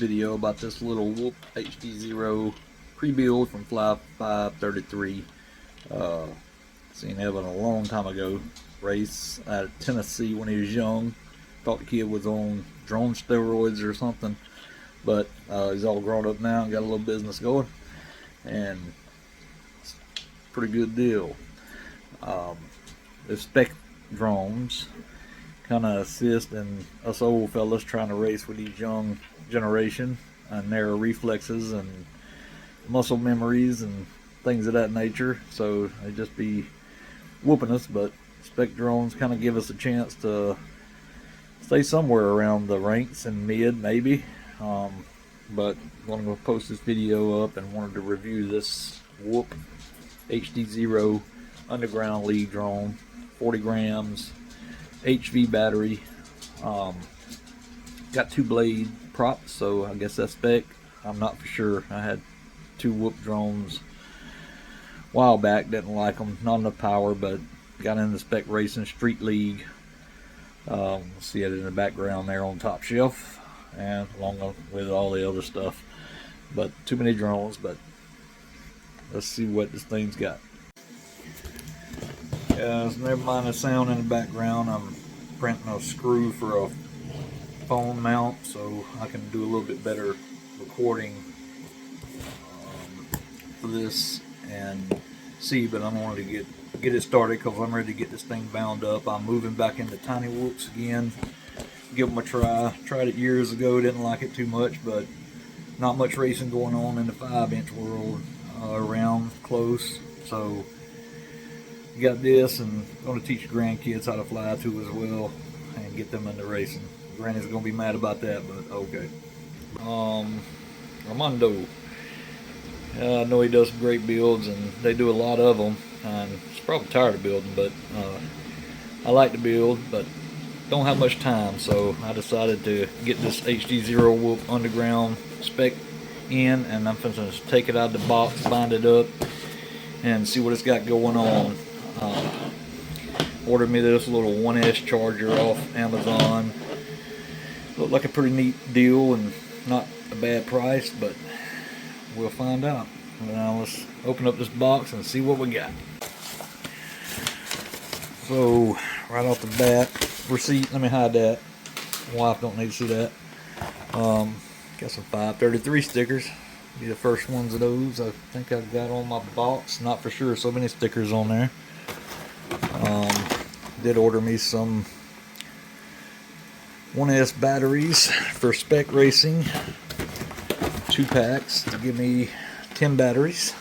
video about this little Whoop HDZero pre-build from Fly 533. Seen Evan a long time ago race out of Tennessee when he was young. Thought the kid was on drone steroids or something, but he's all grown up now and got a little business going, and it's a pretty good deal. The Spec drones kind of assist in us old fellas trying to race with these young generation and their reflexes and muscle memories and things of that nature. So they just be whooping us, but Spec drones kind of give us a chance to stay somewhere around the ranks and mid maybe. But I'm going to post this video up and wanted to review this Whoop HDZero underground lead drone, 40 grams, HV battery. Got 2 blade props, so I guess that's Spec. I'm not for sure. I had 2 Whoop drones a while back, didn't like them, not enough power, but got in the Spec Racing Street League. See it in the background there on top shelf, and along with all the other stuff. But too many drones, but let's see what this thing's got. So never mind the sound in the background. I'm printing a screw for a phone mount so I can do a little bit better recording for this and see, but I wanted to get it started because I'm ready to get this thing bound up. I'm moving back into tiny whoops again, give them a try. Tried it years ago, didn't like it too much, but not much racing going on in the 5-inch world around close, so got this, and going to teach grandkids how to fly too as well and get them into racing. Granny's gonna be mad about that, but okay. Armando, I know he does some great builds, and they do a lot of them, and he's probably tired of building, but I like to build, but don't have much time, so I decided to get this HDZero Whoop underground Spec in, and I'm going to take it out of the box, bind it up, and see what it's got going on. Ordered me this little 1S charger off Amazon. Looked like a pretty neat deal and not a bad price, but we'll find out. Now let's open up this box and see what we got. So right off the bat, receipt, let me hide that. My wife don't need to see that. Got some 533 stickers. Be the first ones of those I think I've got on my box. Not for sure, so many stickers on there. Did order me some 1S batteries for Spec Racing. 2 packs to give me 10 batteries.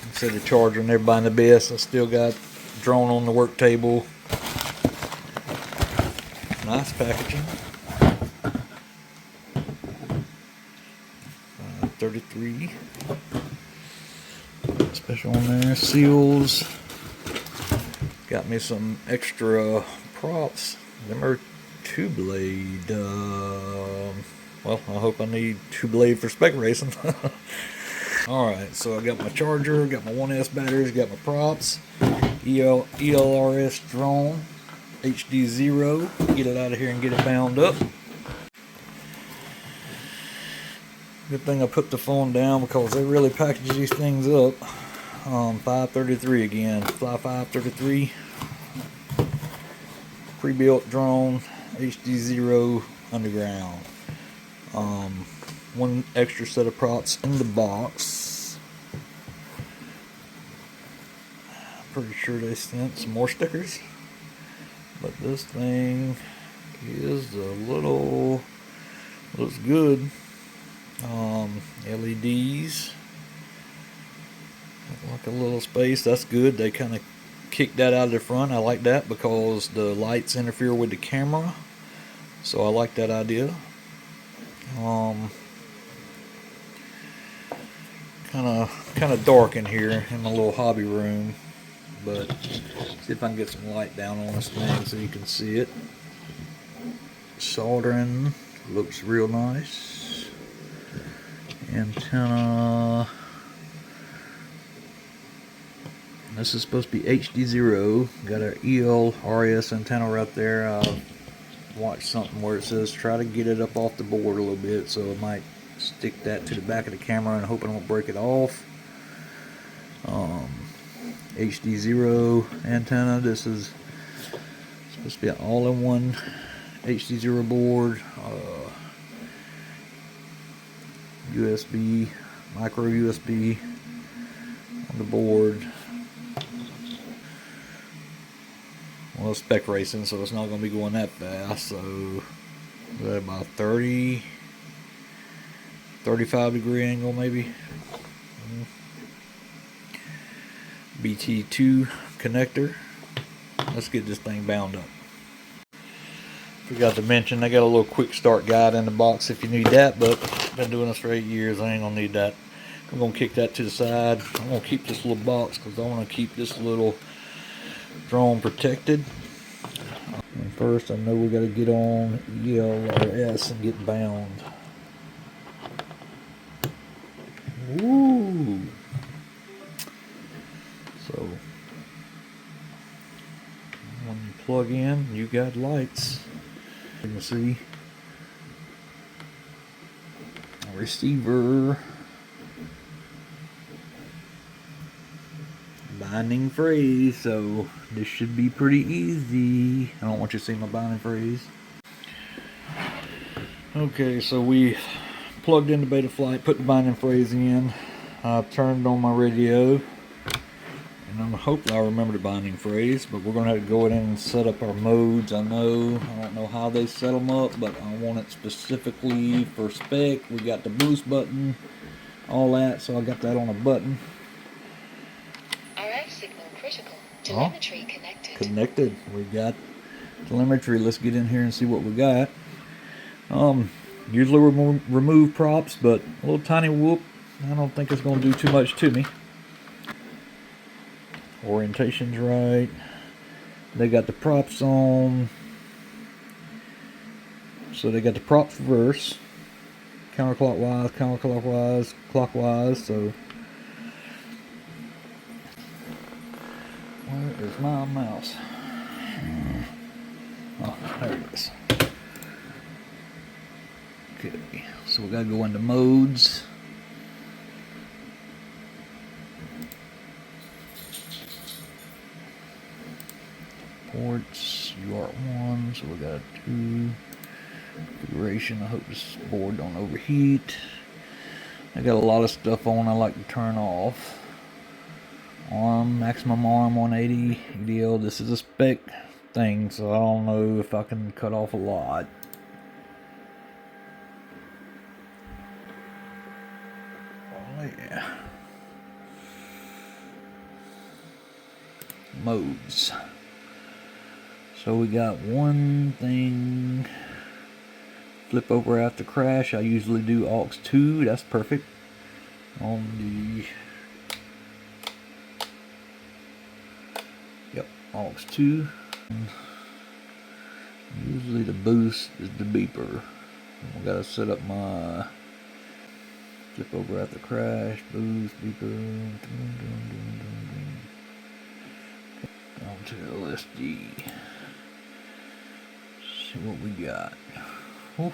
Instead of charger and everybody in the best, I still got drone on the work table. Nice packaging. 33. Special on there. Seals. Got me some extra props. Them are 2-blade. Well, I hope I need 2-blade for Spec Racing. Alright, so I got my charger, got my 1S batteries, got my props. elrs drone, HDZero. Get it out of here and get it bound up. Good thing I put the phone down because they really package these things up. 533 again, Fly 533. Pre-built drone, HDZero underground. 1 extra set of props in the box. Pretty sure they sent some more stickers, but this thing is a little, looks good. LEDs, like a little space, that's good. They kind of kicked that out of the front. I like that because the lights interfere with the camera, so I like that idea. Kind of dark in here in my little hobby room, but see if I can get some light down on this thing so you can see it. Soldering looks real nice. Antenna. This is supposed to be HDZero. Got our ELRS antenna right there. watch something where it says try to get it up off the board a little bit, so I might stick that to the back of the camera and hope I don't break it off. HDZero antenna. This is supposed to be an all-in-one HDZero board. USB, micro USB on the board. Well, it's spec racing, so it's not going to be going that fast. So, about 30, 35-degree angle maybe. BT2 connector. Let's get this thing bound up. Forgot to mention, I got a little quick start guide in the box if you need that, but I've been doing this for 8 years. I ain't gonna need that. I'm gonna kick that to the side. I'm gonna keep this little box because I want to keep this little drone protected. And first, I know we got to get on elrs and get bound. Woo! So when you plug in, you got lights. You can see a receiver, binding phrase, so this should be pretty easy. I don't want you to see my binding phrase. Okay, so we plugged into Betaflight, put the binding phrase in. I've turned on my radio, and hopefully I remember the binding phrase, but we're going to have to go in and set up our modes. I don't know how they set them up, but I want it specifically for Spec. We got the boost button, all that, so I got that on a button. RF signal critical. Telemetry connected. Connected. We got telemetry. Let's get in here and see what we got. Usually remove props, but a little tiny whoop, I don't think it's going to do too much to me. Orientation's right. They got the props on. So they got the props reverse. Counterclockwise, counterclockwise, clockwise. So where is my mouse? Oh, there it is. Okay, so we gotta go into modes. Ports, UART1, so we got 2 configuration. I hope this board don't overheat. I got a lot of stuff on I like to turn off. Arm, maximum arm 180, EDL. This is a spec thing, so I don't know if I can cut off a lot. Oh yeah. Modes. So we got one thing, flip over after crash. I usually do aux 2, that's perfect. On the, yep, aux 2. Usually the boost is the beeper. I gotta set up my flip over after crash, boost, beeper. On to LSD. See what we got. Oof.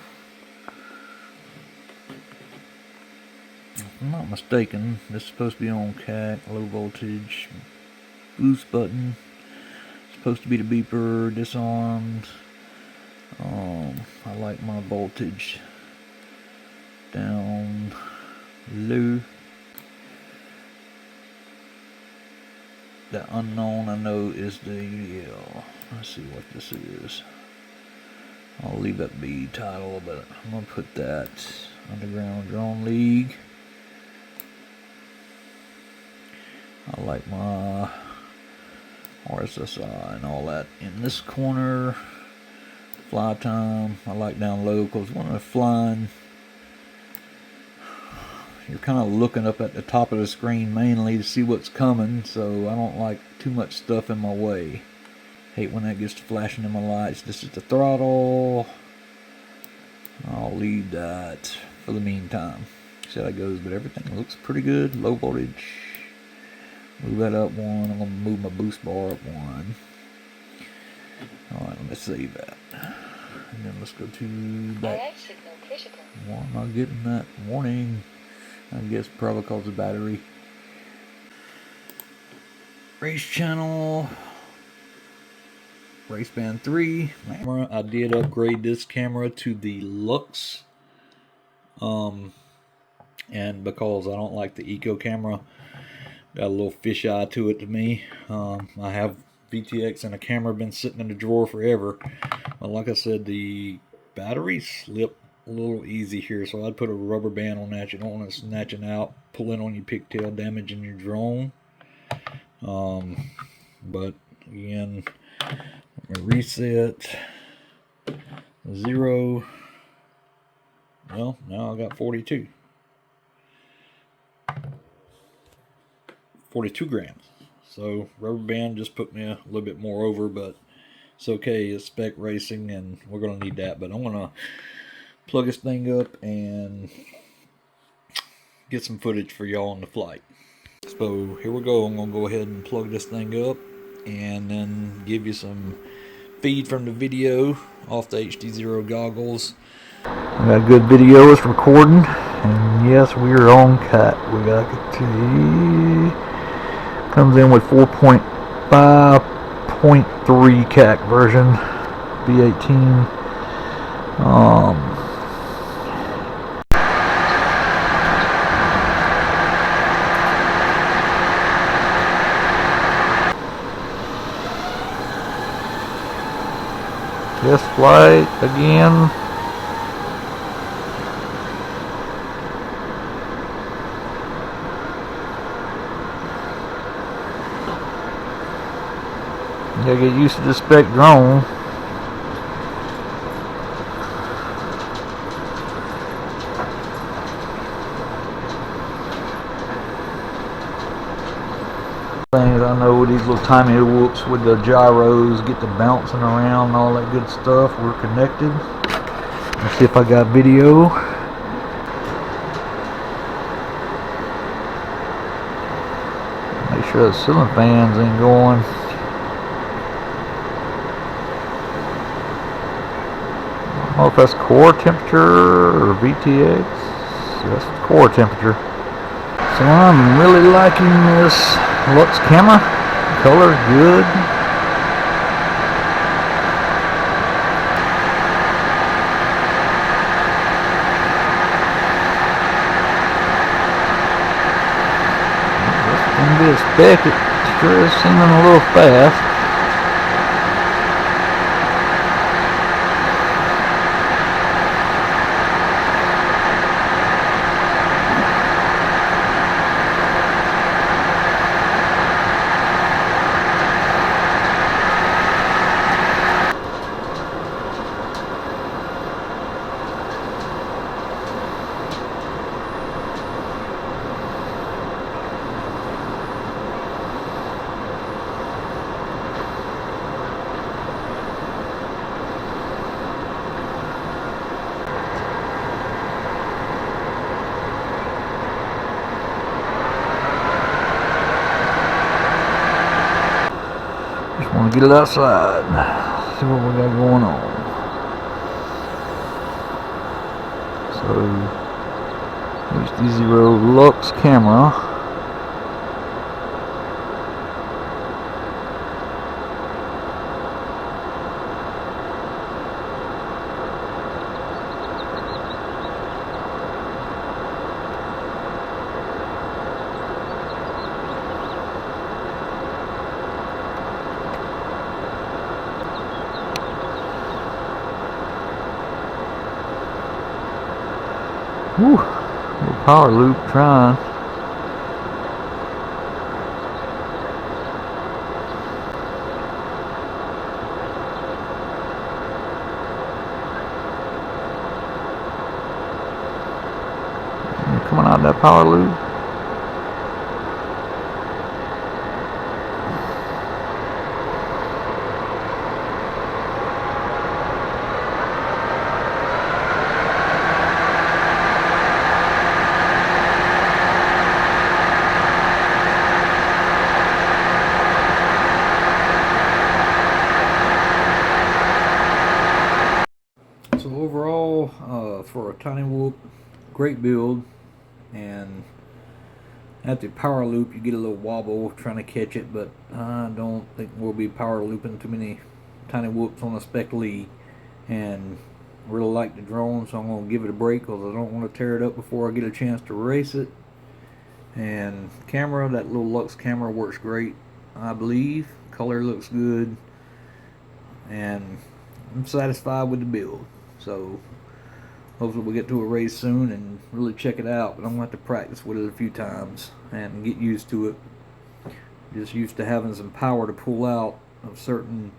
If I'm not mistaken, this is supposed to be on CAC, low voltage, boost button. It's supposed to be the beeper, disarmed. I like my voltage down low. The unknown I know is the UDL. Let's see what this is. I'll leave that be title, but I'm going to put that Underground Drone League. I like my RSSI and all that in this corner. Fly time, I like down low because when I'm flying, you're kind of looking up at the top of the screen mainly to see what's coming, so I don't like too much stuff in my way. Hate when that gets to flashing in my lights. This is the throttle. I'll leave that for the meantime. See how that goes, but everything looks pretty good. Low voltage. Move that up 1. I'm going to move my boost bar up 1. Alright, let me save that. And then let's go to back. LF signal critical. Why am I getting that warning? I guess probably because of battery. Race channel. Race band 3. Camera. I did upgrade this camera to the Lux. And because I don't like the Eco camera, got a little fish eye to it to me. I have VTX and a camera been sitting in the drawer forever. But like I said, the battery slipped a little easy here, so I'd put a rubber band on that. You don't want it snatching out, pulling on your pigtail, damaging your drone. But again, let me reset 0. Well, now I got 42 grams. So rubber band just put me a little bit more over, but it's okay. It's Spec racing, and we're gonna need that. But I'm gonna plug this thing up and get some footage for y'all on the flight. So here we go. I'm gonna go ahead and plug this thing up and then give you some feed from the video off the HDZero goggles. I got good video, it's recording, and yes, we are on cat. We got comes in with 4.5.3 CAC version, B18. Test flight again. You gotta get used to the Spec drone. Things I know with these little tiny whoops with the gyros, get the bouncing around and all that good stuff. We're connected. Let's see if I got video. Make sure the ceiling fans ain't going. I don't know if that's core temperature or VTX. That's core temperature. So I'm really liking this Lux Camera. Color's good. This is going to be a Spec. It sure is seeming a little fast. Want to get it outside, see what we got going on. So, HDZero Lux Camera. Whew, little power loop trying. Coming out that power loop. tiny whoop, great build, and at the power loop you get a little wobble trying to catch it, but I don't think we'll be power looping too many tiny whoops on a Spec Lee. And I really like the drone, so I'm going to give it a break because I don't want to tear it up before I get a chance to race it. And camera, that little Lux camera works great, I believe. Color looks good, and I'm satisfied with the build. So hopefully we'll get to a race soon and really check it out, but I'm going to have to practice with it a few times and get used to it. Just used to having some power to pull out of certain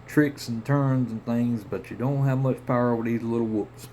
tricks and turns and things, but you don't have much power with these little whoops.